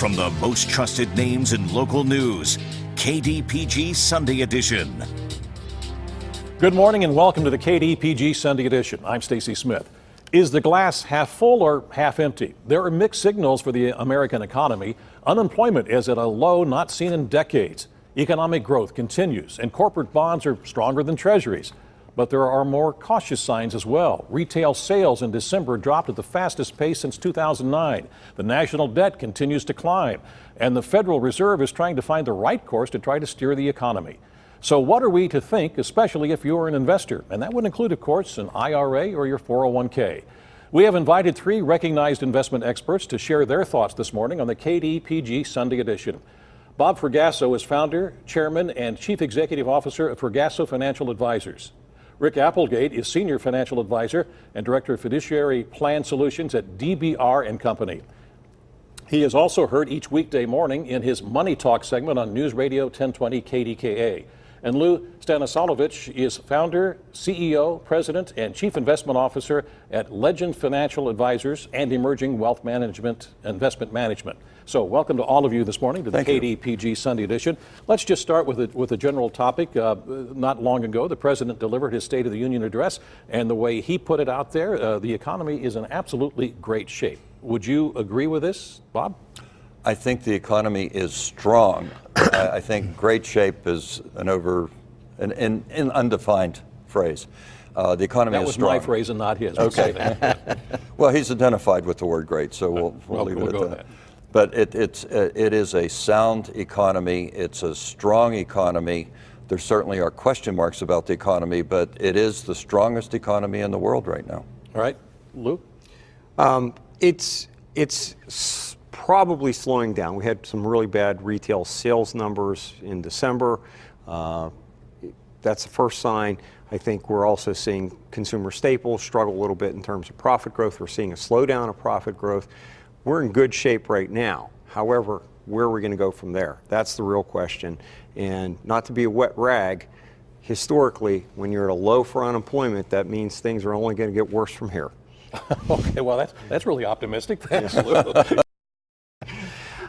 From the most trusted names in local news, KDPG Sunday Edition. Good morning and welcome to the KDPG Sunday Edition. I'm Stacy Smith. Is the glass half full or half empty? There are mixed signals for the American economy. Unemployment is at a low not seen in decades. Economic growth continues and corporate bonds are stronger than treasuries. But there are more cautious signs as well. Retail sales in December dropped at the fastest pace since 2009. The national debt continues to climb, and the Federal Reserve is trying to find the right course to try to steer the economy. So what are we to think, especially if you're an investor? And that would include, of course, an IRA or your 401k. We have invited three recognized investment experts to share their thoughts this morning on the KDPG Sunday Edition. Bob Fergasso is founder, chairman, and chief executive officer of Fergasso Financial Advisors. Rick Applegate is Senior Financial Advisor and Director of Fiduciary Plan Solutions at DBR & Company. He is also heard each weekday morning in his Money Talk segment on News Radio 1020 KDKA. And Lou Stanislalovich is founder, CEO, president, and chief investment officer at Legend Financial Advisors and Emerging Wealth Management, Investment Management. So welcome to all of you this morning to the KDPG Sunday Edition. Let's just start with a general topic. Not long ago, the president delivered his State of the Union address, and the way he put it out there, the economy is in absolutely great shape. Would you agree with this, Bob? I think the economy is strong. I think great shape is an undefined phrase. The economy is strong. That was my phrase and not his. Okay. Well, he's identified with the word great, so we'll leave it at that. But it is a sound economy. It's a strong economy. There certainly are question marks about the economy, but it is the strongest economy in the world right now. All right, Lou? It's probably slowing down. We had some really bad retail sales numbers in December. That's the first sign. I think we're also seeing consumer staples struggle a little bit in terms of profit growth. We're seeing a slowdown of profit growth. We're in good shape right now. However, where are we going to go from there? That's the real question. And not to be a wet rag, historically, when you're at a low for unemployment, that means things are only going to get worse from here. Okay, well, that's really optimistic. Thanks, Lou.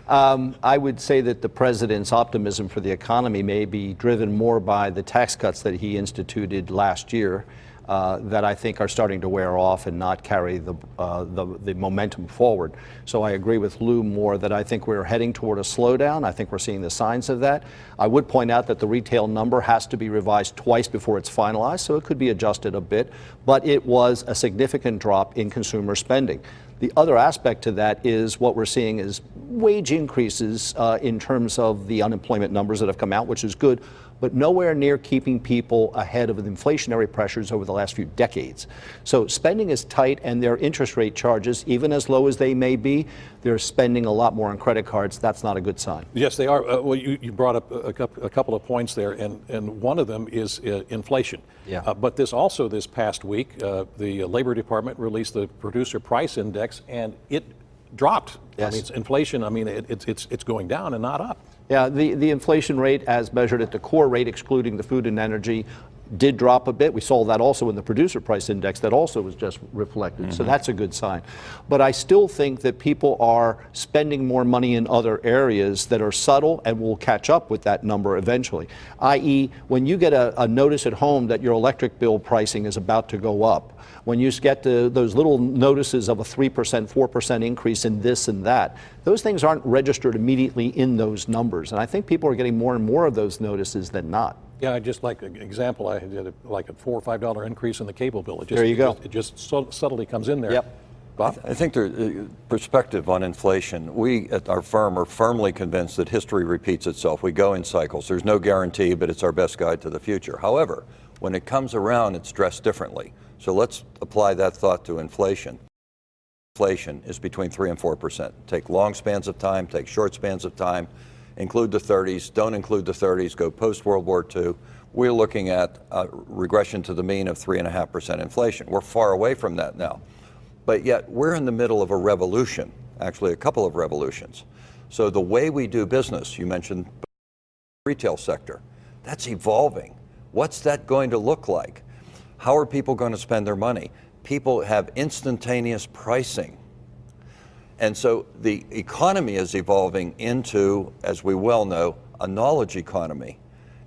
I would say that the president's optimism for the economy may be driven more by the tax cuts that he instituted last year that I think are starting to wear off and not carry the momentum forward. So I agree with Lou more that I think we're heading toward a slowdown. I think we're seeing the signs of that. I would point out that the retail number has to be revised twice before it's finalized, so it could be adjusted a bit, but it was a significant drop in consumer spending. The other aspect to that is what we're seeing is wage increases in terms of the unemployment numbers that have come out, which is good, but nowhere near keeping people ahead of the inflationary pressures over the last few decades. So spending is tight, and their interest rate charges, even as low as they may be, they're spending a lot more on credit cards. That's not a good sign. Yes, they are. Well, you brought up a couple of points there, and one of them is inflation. Yeah. But this past week, the Labor Department released the Producer Price Index, and it dropped. Yes. I mean, it's inflation. I mean, it's going down and not up. Yeah, the inflation rate as measured at the core rate, excluding the food and energy, did drop a bit. We saw that also in the Producer Price Index. That also was just reflected. So that's a good sign. But I still think that people are spending more money in other areas that are subtle and will catch up with that number eventually. i.e., when you get a notice at home that your electric bill pricing is about to go up, when you get those little notices of a 3%, 4% increase in this and that, those things aren't registered immediately in those numbers. And I think people are getting more and more of those notices than not. Yeah, just like an example, I did like a $4 or $5 increase in the cable bill. There you go. It just subtly comes in there. Yep. Bob? I think there's perspective on inflation. We at our firm are firmly convinced that history repeats itself. We go in cycles. There's no guarantee, but it's our best guide to the future. However, when it comes around, it's dressed differently. So let's apply that thought to inflation. Inflation is between 3 and 4%. Take long spans of time, take short spans of time, include the 30s, don't include the 30s, go post-World War II. We're looking at a regression to the mean of 3.5% inflation. We're far away from that now. But yet we're in the middle of a revolution, actually a couple of revolutions. So the way we do business, you mentioned the retail sector, that's evolving. What's that going to look like? How are people going to spend their money? People have instantaneous pricing. And so the economy is evolving into, as we well know, a knowledge economy.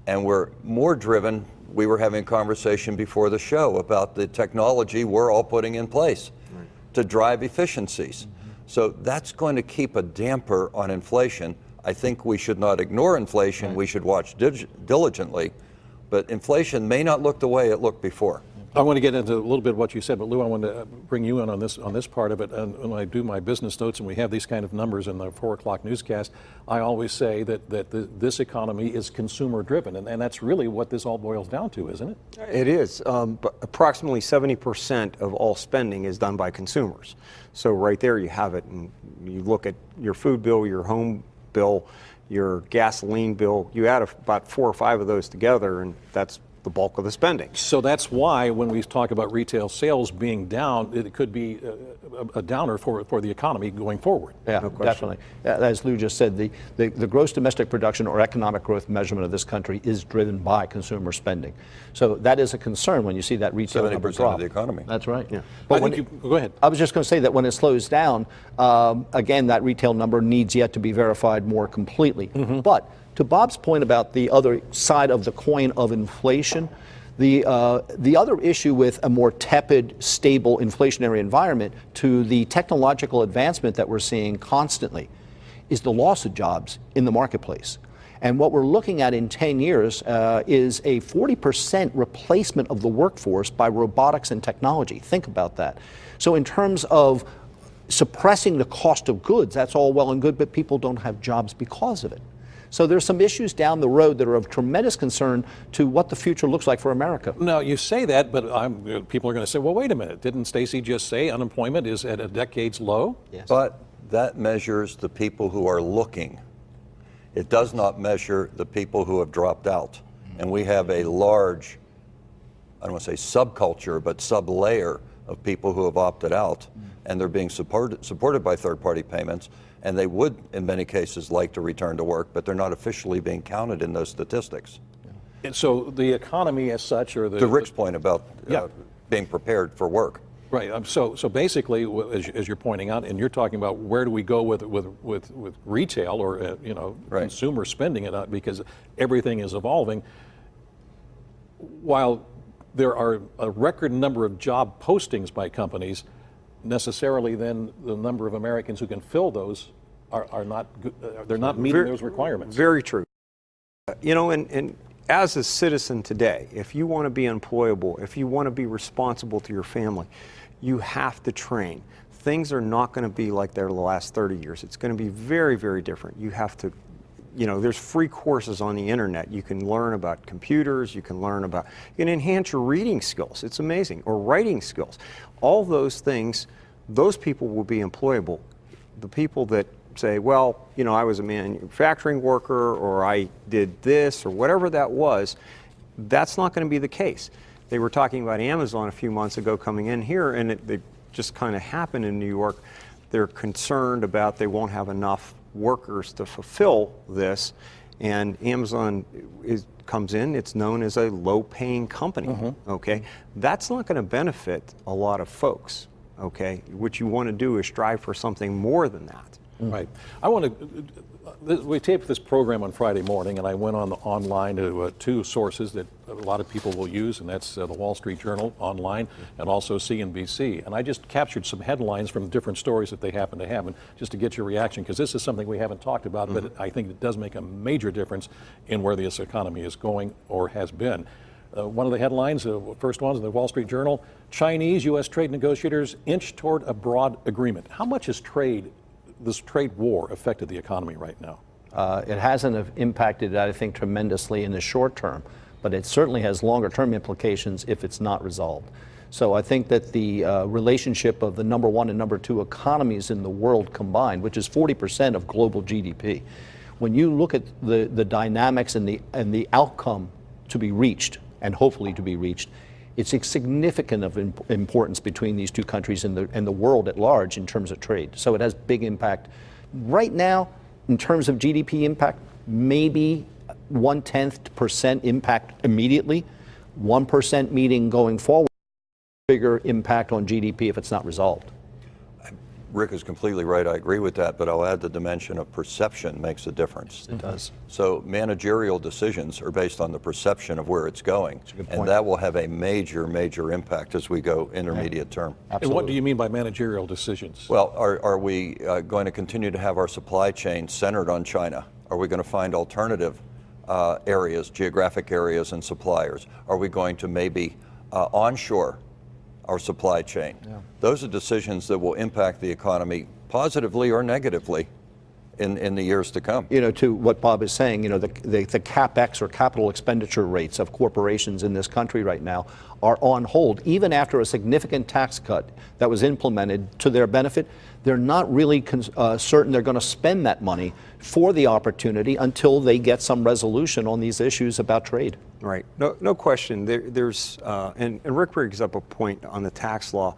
And we're more driven. We were having a conversation before the show about the technology we're all putting in place to drive efficiencies. So that's going to keep a damper on inflation. I think we should not ignore inflation. We should watch diligently. But inflation may not look the way it looked before. I want to get into a little bit of what you said, but Lou, I want to bring you in on this part of it. And when I do my business notes and we have these kind of numbers in the 4 o'clock newscast, I always say that this economy is consumer driven, and that's really what this all boils down to, isn't it? It is. But approximately 70% of all spending is done by consumers. So right there you have it. And you look at your food bill, your home bill, your gasoline bill, you add about 4 or 5 of those together, and that's the bulk of the spending. So that's why when we talk about retail sales being down, it could be a downer for the economy going forward. Yeah, no definitely. As Lou just said, the gross domestic production or economic growth measurement of this country is driven by consumer spending. So that is a concern when you see that retail number drop. 70% of the economy. That's right. Yeah. But go ahead. I was just going to say that when it slows down, again, that retail number needs yet to be verified more completely. But to Bob's point about the other side of the coin of inflation, the other issue with a more tepid, stable inflationary environment to the technological advancement that we're seeing constantly is the loss of jobs in the marketplace. And what we're looking at in 10 years is a 40% replacement of the workforce by robotics and technology. Think about that. So in terms of suppressing the cost of goods, that's all well and good, but people don't have jobs because of it. So there's some issues down the road that are of tremendous concern to what the future looks like for America. Now, you say that, but people are going to say, well, wait a minute. Didn't Stacey just say unemployment is at a decade's low? Yes. But that measures the people who are looking. It does not measure the people who have dropped out. And we have a large, I don't want to say subculture, but sub-layer of people who have opted out, and they're being supported by third-party payments. And they would, in many cases, like to return to work, but they're not officially being counted in those statistics. And so the economy as such, or To Rick's point about being prepared for work. Right. So basically, as you're pointing out, and you're talking about where do we go with retail or consumer spending it, because everything is evolving. While there are a record number of job postings by companies, necessarily then the number of Americans who can fill those are not they're not meeting those requirements. Very true. And as a citizen today, if you want to be employable, if you want to be responsible to your family, you have to train. Things are not going to be like they're the last 30 years. It's going to be very, very different. You have to, there's free courses on the internet. You can learn about computers, you can enhance your reading skills. It's amazing. Or writing skills. All those things, those people will be employable. The people that say, well, I was a manufacturing worker, or I did this, or whatever that was, that's not going to be the case. They were talking about Amazon a few months ago coming in here, and it just kind of happened in New York. They're concerned about they won't have enough workers to fulfill this, and Amazon comes in. It's known as a low-paying company. Okay, that's not going to benefit a lot of folks. Okay, what you want to do is strive for something more than that. Right. We taped this program on Friday morning, and I went online to 2 sources that a lot of people will use, and that's the Wall Street Journal online and also CNBC. And I just captured some headlines from different stories that they happen to have, and just to get your reaction, because this is something we haven't talked about, but I think it does make a major difference in where this economy is going or has been. One of the headlines, first ones in the Wall Street Journal, Chinese-U.S. trade negotiators inch toward a broad agreement. How much has this trade war affected the economy right now? It hasn't impacted it, I think, tremendously in the short term, but it certainly has longer term implications if it's not resolved. So I think that the relationship of the number 1 and number 2 economies in the world combined, which is 40% of global GDP, when you look at the dynamics and the outcome to be reached, and hopefully to be reached, it's significant of importance between these 2 countries and the world at large in terms of trade. So it has big impact. Right now, in terms of GDP impact, maybe 0.1% impact immediately, 1% meeting going forward, bigger impact on GDP if it's not resolved. Rick is completely right. I agree with that, but I'll add the dimension of perception makes a difference. It does. So managerial decisions are based on the perception of where it's going, and that will have a major, major impact as we go intermediate term. And what do you mean by managerial decisions? Well, are we going to continue to have our supply chain centered on China? Are we going to find alternative areas, geographic areas and suppliers? Are we going to maybe onshore our supply chain? Those are decisions that will impact the economy positively or negatively in the years to come. You know, to what Bob is saying, you know, the CapEx or capital expenditure rates of corporations in this country right now are on hold. Even after a significant tax cut that was implemented to their benefit, they're not really certain they're going to spend that money for the opportunity until they get some resolution on these issues about trade. Right. No question. And Rick brings up a point on the tax law.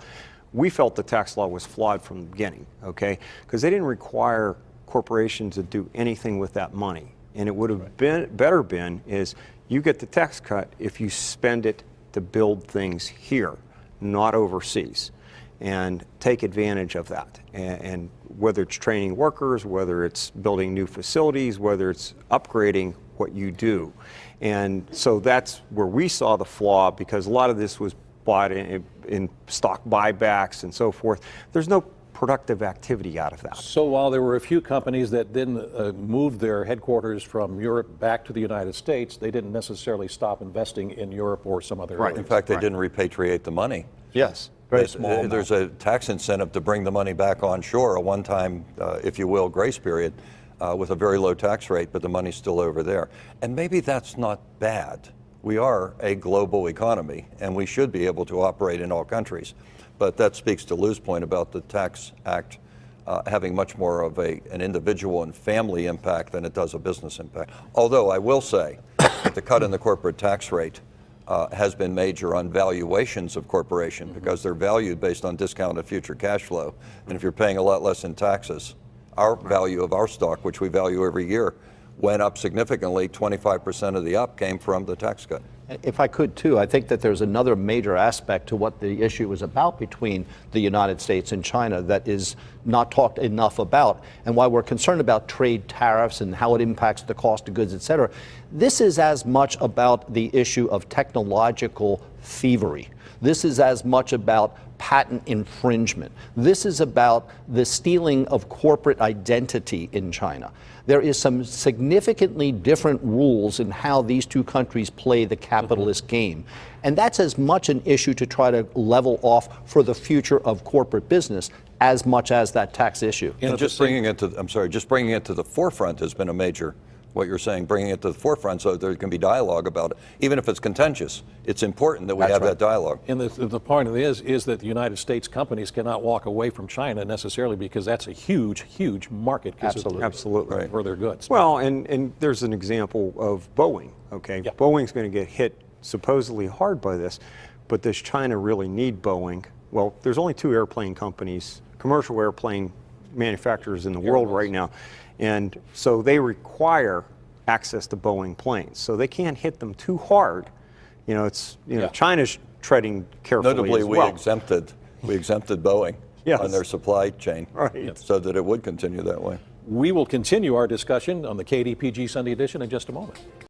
We felt the tax law was flawed from the beginning, okay? Because they didn't require corporations to do anything with that money. And it would have better been is you get the tax cut if you spend it to build things here, not overseas, and take advantage of that. And whether it's training workers, whether it's building new facilities, whether it's upgrading what you do. And so that's where we saw the flaw, because a lot of this was bought in stock buybacks and so forth. There's no productive activity out of that. So while there were a few companies that didn't move their headquarters from Europe back to the United States, they didn't necessarily stop investing in Europe or some other Right. area. In fact, they didn't repatriate the money. Yes. Very small amount. There's a tax incentive to bring the money back onshore, a one-time, if you will, grace period with a very low tax rate, but the money's still over there. And maybe that's not bad. We are a global economy, and we should be able to operate in all countries. But that speaks to Lou's point about the Tax Act having much more of an individual and family impact than it does a business impact. Although I will say that the cut in the corporate tax rate has been major on valuations of corporation, because they're valued based on discounted future cash flow. And if you're paying a lot less in taxes, our value of our stock, which we value every year, went up significantly. 25% of the up came from the tax cut. If I could too, I think that there's another major aspect to what the issue is about between the United States and China that is not talked enough about, and why we're concerned about trade tariffs and how it impacts the cost of goods, et cetera. This is as much about the issue of technological thievery. This is as much about patent infringement. This is about the stealing of corporate identity in China. There is some significantly different rules in how these two countries play the capitalist game. And that's as much an issue to try to level off for the future of corporate business as much as that tax issue. And just bringing it to, just bringing it to the forefront has been a major, what you're saying, bringing it to the forefront so there can be dialogue about it. Even if it's contentious, it's important that we have that dialogue. And the point of it is that the United States companies cannot walk away from China necessarily, because that's a huge, huge market. Absolutely. For their goods. Well, and there's an example of Boeing, okay? Yeah. Boeing's going to get hit supposedly hard by this, but does China really need Boeing? Well, there's only two airplane companies, commercial airplane manufacturers in the world right now. And so they require access to Boeing planes. So they can't hit them too hard. You know, China's treading carefully Notably, as well. we exempted Boeing Yes. on their supply chain, Right. so that it would continue that way. We will continue our discussion on the KDPG Sunday edition in just a moment.